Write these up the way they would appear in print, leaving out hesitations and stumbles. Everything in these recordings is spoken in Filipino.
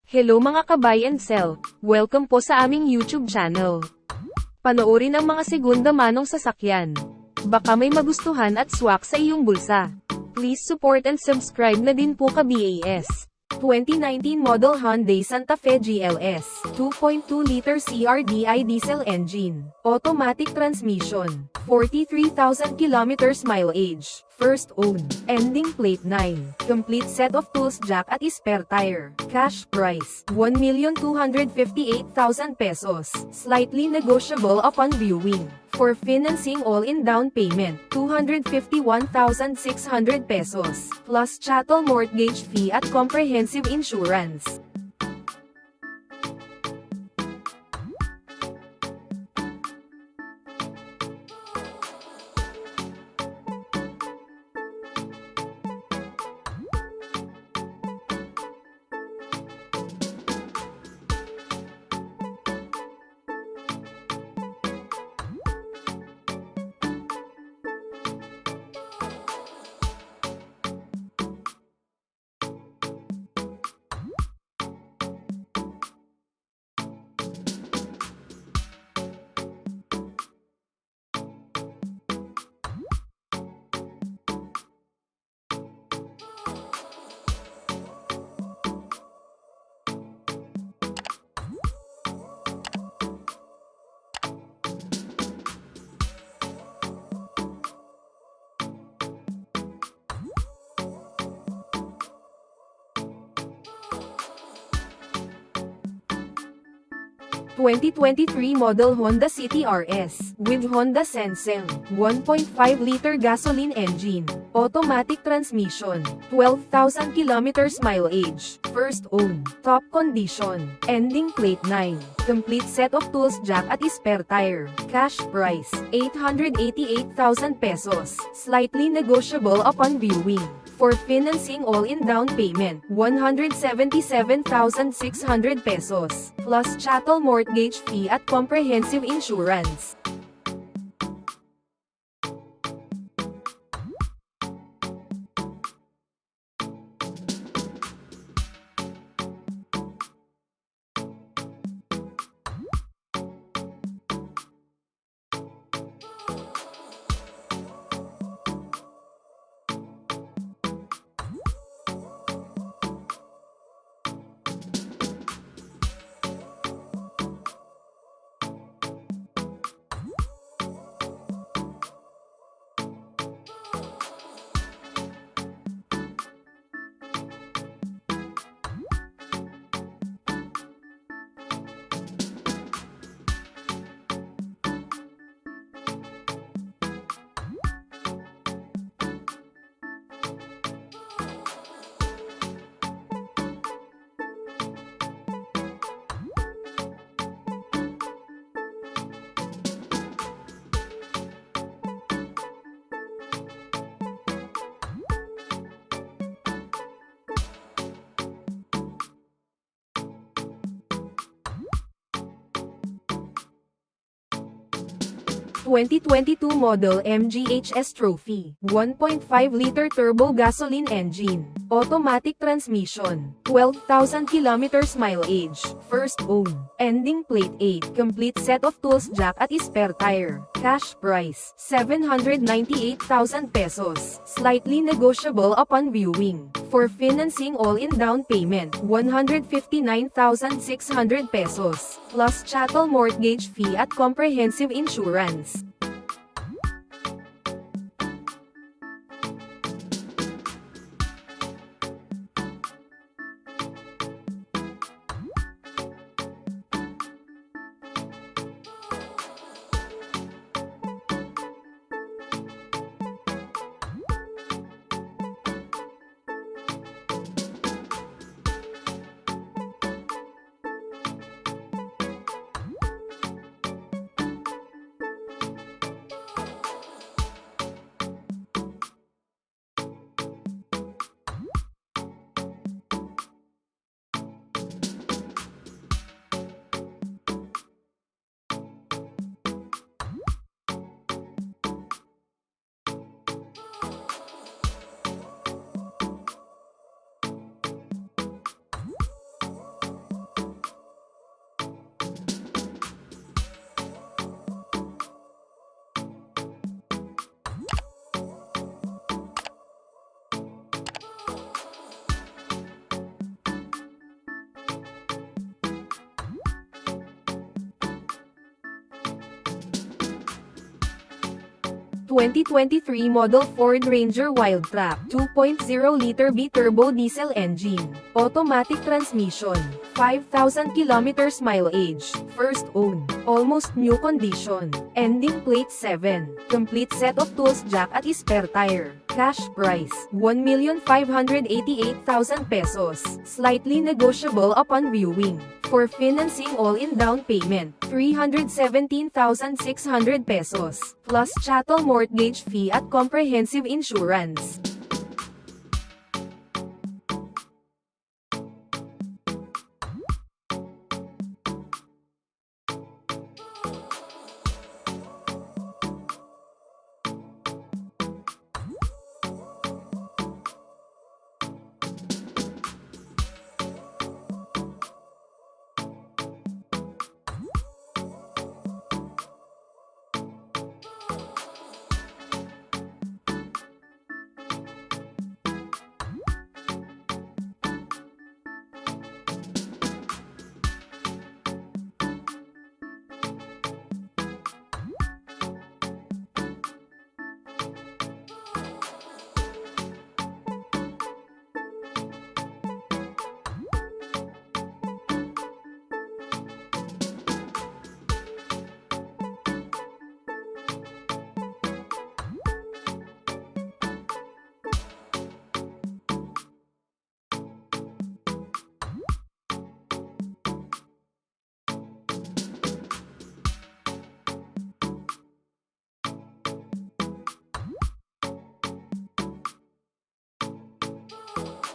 Hello mga ka-buy and sell, welcome po sa aming YouTube channel. Panoorin ang mga segunda manong sasakyan. Baka may magustuhan at swak sa iyong bulsa. Please support and subscribe na din po ka-BAS. 2019 model Hyundai Santa Fe GLS, 2.2-liter CRDi diesel engine, automatic transmission, 43,000 kilometers mileage, first owned, ending plate 9, complete set of tools jack at spare tire, cash price, 1,258,000 pesos, slightly negotiable upon viewing. For financing all-in down payment, 251,600 pesos, plus chattel mortgage fee at comprehensive insurance. (2023) model Honda City RS, with Honda Sensing, 1.5-liter gasoline engine, automatic transmission, 12,000 kilometers mileage, first owned, top condition, ending plate 9, complete set of tools jack at spare tire, cash price, 888,000 pesos, slightly negotiable upon viewing. For financing all-in down payment, 177,600 pesos, plus chattel mortgage fee at comprehensive insurance. (2022) model MGHS Trophy, 1.5-liter turbo gasoline engine, automatic transmission, 12,000 kilometers mileage, first owned, ending plate 8, complete set of tools jack at spare tire, cash price, 798,000 pesos, slightly negotiable upon viewing. For financing all-in down payment, 159,600 pesos, plus chattel mortgage fee at comprehensive insurance. 2023 model Ford Ranger Wildtrak 2.0-liter B-turbo diesel engine, automatic transmission, 5,000 kilometers mileage, first owned, almost new condition, ending plate 7, complete set of tools jack at spare tire, cash price, 1,588,000 pesos, slightly negotiable upon viewing. For financing all-in down payment, 317,600 pesos, plus chattel mortgage fee at comprehensive insurance.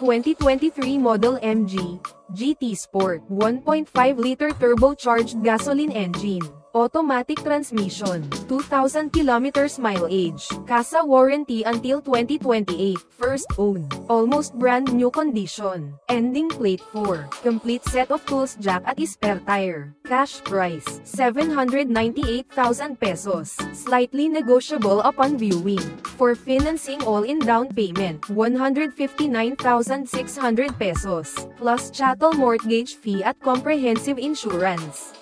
(2023 model MG GT Sport 1.5-liter turbocharged gasoline engine, automatic transmission, 2,000 kilometers mileage, CASA warranty until 2028, first owned, almost brand new condition, ending plate 4, complete set of tools jack at spare tire, cash price, 798,000 pesos, slightly negotiable upon viewing. For financing all-in down payment, 159,600 pesos, plus chattel mortgage fee at comprehensive insurance.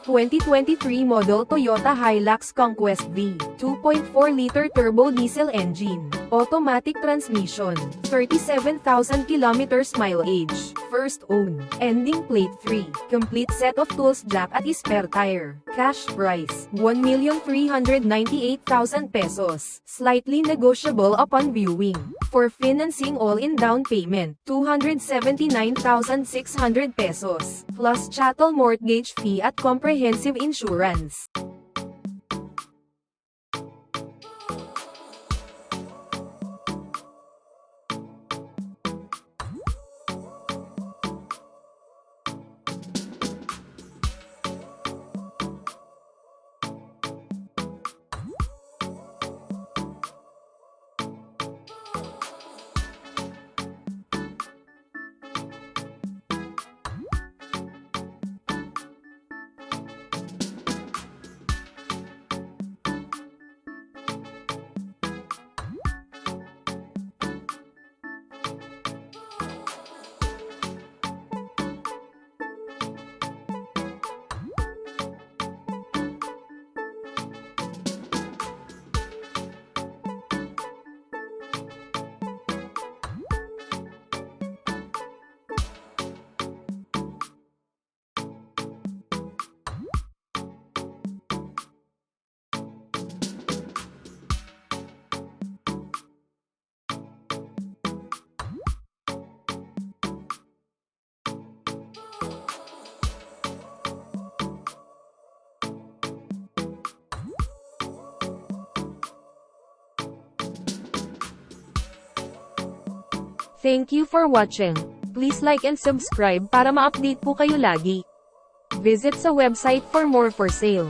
(2023 model Toyota Hilux Conquest V 2.4-liter turbo diesel engine, automatic transmission, 37,000 kilometers mileage, first owned, ending plate 3, complete set of tools jack at spare tire, cash price, 1,398,000 pesos, slightly negotiable upon viewing. For financing all-in down payment, 279,600 pesos, plus chattel mortgage fee at comprehensive insurance. Thank you for watching. Please like and subscribe para ma-update po kayo lagi. Visit sa website for more for sale.